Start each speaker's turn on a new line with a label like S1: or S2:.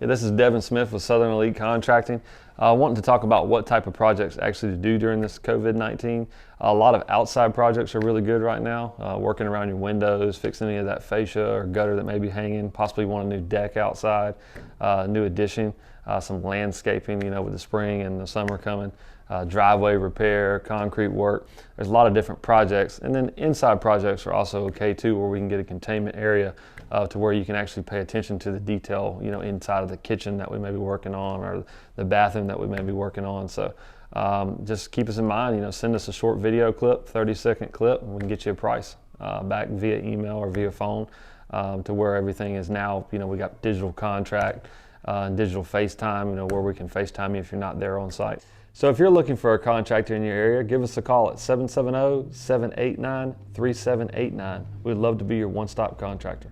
S1: This is Devin Smith with Southern Elite Contracting. Wanting to talk about what type of projects actually to do during this COVID-19. A lot of outside projects are really good right now. Working around your windows, fixing any of that fascia or gutter that may be hanging, possibly want a new deck outside, new addition, some landscaping, with the spring and the summer coming. Driveway repair, concrete work. There's a lot of different projects, and then inside projects are also okay too, where we can get a containment area to where you can actually pay attention to the detail, inside of the kitchen that we may be working on, or the bathroom that we may be working on. So just keep us in mind. Send us a short video clip, 30-second clip, and we can get you a price back via email or via phone to where everything is now. We got digital contract and digital FaceTime, where we can FaceTime you if you're not there on site. So if you're looking for a contractor in your area, give us a call at 770-789-3789. We'd love to be your one-stop contractor.